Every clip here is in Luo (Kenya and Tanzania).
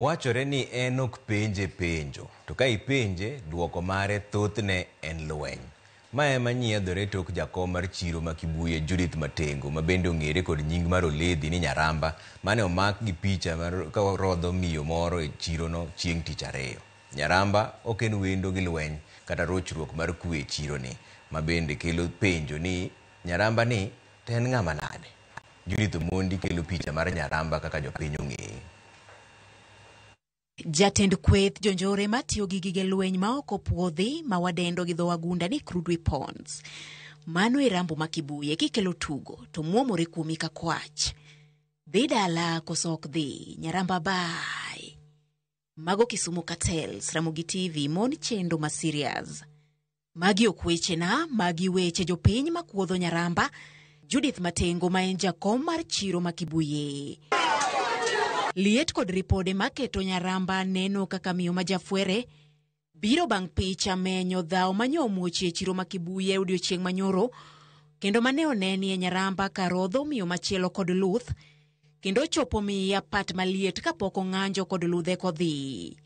Wachore ni en ok penje penjo, to ka ipenje, duoko mare thothne en lweny. Ma ema nyiedhore tok jakom mar chiro ma Kibuye Judith Matengo, ma bende ong'ere kod nying mar Oledhi ni Nyaramba, mane omak gi picha ka rodho miyo moro e chirono chieng' tich ariyo. Nyaramba ok en wendo gi lweny kata rochruok mar kwe e chironi, ma bende kelo penjo ni Nyaramba ni to en ng'ama nade? Judith Omondi kelo picha mar Nyaramba kaka jopiny ong'eye. Jatend kweth jonjore matiyo gi gige lweny ma ok opuodhi ma wadendo gi dho wagunda ni crude weapons. Mano e Rambo ma Kibuye kikelo tugo to muomore kuomi ka kwach. Dhi dala koso ok dhi, Nyaramba bai. Mago Kisumu Cartels, Ramogi TV, mon chendo ma serious. Magi ok weche na, magi weche jopiny ma kuodho Nyaramba. Judith Matengo ma en jakom mar chiro ma Kibuye. Liet kod ripode maketo Nyaramba neno kaka miyo majafwere biro bang' picha menyo dhao manyo muochi e chiro ma Kibuye odiochieng' manyoro, kendo mane oneni e Nyaramba karodho miyo machielo kod luth, kendo chopo miya pat maliet kapok ong'anjo kod ludhe kodhi.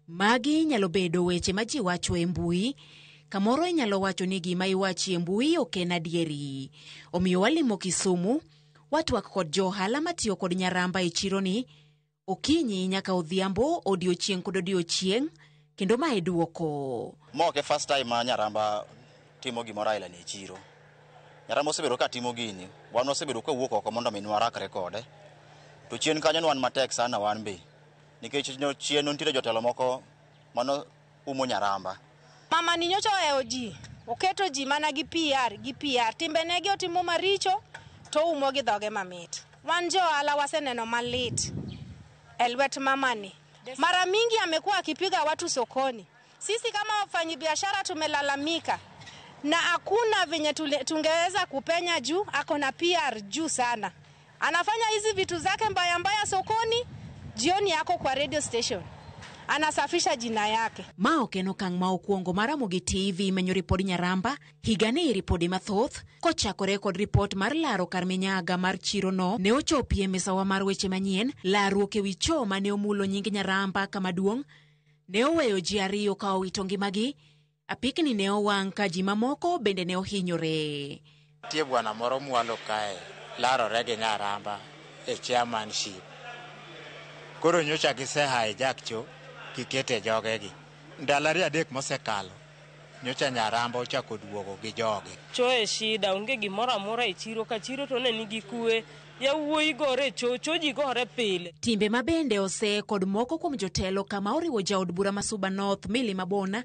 Magi nyalo bedo weche ma ji wacho e mbui, kamoro inyalo wacho ni gima iwachi e mbui ok en adieri. Omiyo walimo Kisumu, watwak kod johala matiyo kod Nyaramba e chironi, okinyi nyaka odhiambo, odiochieng' kod odiochieng', kendo ma e duoko. Moke first time ma Nyaramba timo gimoro aila ni chiro. Nyaramba osebedo ka timo gini, wan osebedo ka wuok oko mondo min warakre kode. To chien kanyo wan matek sana wan be. Nikech chien nitiere jotelo moko mano umo Nyaramba. Mama ni nyocha ohewo ji, oketo ji mana gi PR. Timbe negi otimo maricho, to umo gi dhoge mamit. Wan johala waseneno malit. Elwet mama ni. Mara mingi amekuwa akipiga watu sokoni. Sisi kama wafanyabiashara tumelalamika. Na hakuna venye tungeweza kupenya juu, ako na PR juu sana. Anafanya hizi vitu zake mbaya sokoni, jioni yako kwa radio station. Anasafisha jina yake. Ma okeno kang' ma okuongo mar Ramogi TV menyo ripod Nyaramba, higani ripode mathoth, kochakore kod ripot mar laro kar minyaga mar chiro no, ne ochopie misawa mar weche manyien, laruok ewi cho mane omulo nying Nyaramba kama duong', ne oweyo ji ariyo ka owito ngimagi, apikni ne owang' ka ji mamoko bende ne ohinyore. Tie bwana moro mwalo kae, laro rege Nyaramba e chairmanship. Koro nyocha gise hijack cho, kikete jogegi. Ndalari adek mosekalo, nyocha Nyaramba ochako duogo gi joge. Cho e shida, onge gimoro amora e chiro, ka chiro to ne nigi kue, yawuoyi gore cho ji gore pile. Timbe mabende ose kod moko kuom jotelo kama oriwo jaod bura ma Suba North Milly Mabona,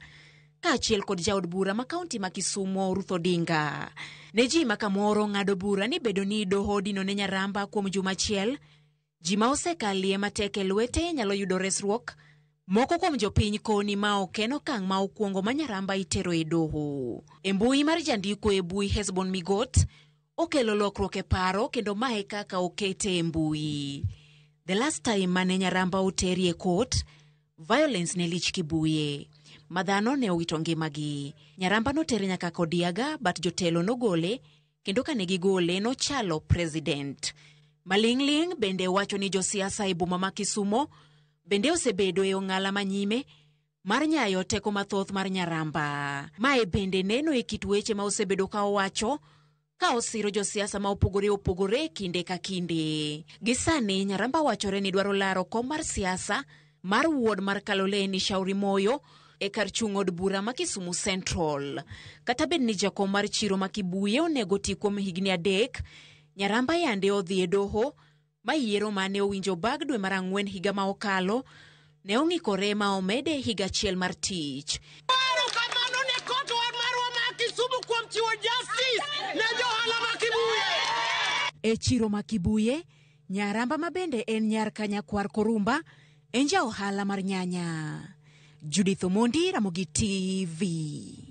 kaachiel kod jaod bura ma kaunti ma Kisumu Ruth Odinga. Ne ji makamoro ng'ado bura ni bedo ni doho dino ne Nyaramba kuom juma achiel, ji ma osekalie matek e lwete nyalo yudo resruok. Moko kuom jopiny koni ma okeno kang' ma okuongo ma Nyaramba itero e doho. E mbui mar jandiko e mbui Hesbon Migot, okelo lokruok e paro kendo mae kaka okete e mbui. The last time mane Nyaramba oteri e court, violence ne lich Kibuye. Madhano ne owito ngimagi. Nyaramba notere nyaka Kodiaga, but jotelo nogole, kendo kane gigole nochalo president. Malingling bende wacho ni josiasa e boma ma Kisumo bende osebedo e ong'ala manyime mar nyayo teko mathoth mar Nyaramba. Mae bende neno e kit weche ma osebedo ka owacho, ka osiro josiasa ma opogore kinde ka kinde. Gisani Nyaramba wachore ni dwaro laro kom mar siasa mar wuod mar Kaloleni Shauri Moyo e kar chung' od bura ma Kisumu Central. Kata bed ni jakom mar chiro ma Kibuye onego ti kuom higni 3, Nyaramba yande odhi e doho, ma yiero mane owinjo bag dwe mar 4 higa ma okalo, ne ong'ikore ma omede higa achiel mar tich. Kamano ne koto marwa ma Kisumu kuom chiwo justice ne johala ma Kibuye. E chiro ma Kibuye, Nyaramba ma bende en nyar Kanyakwar Korumba, en ja ohala mar nyanya. Judith Omondi, Ramogi TV.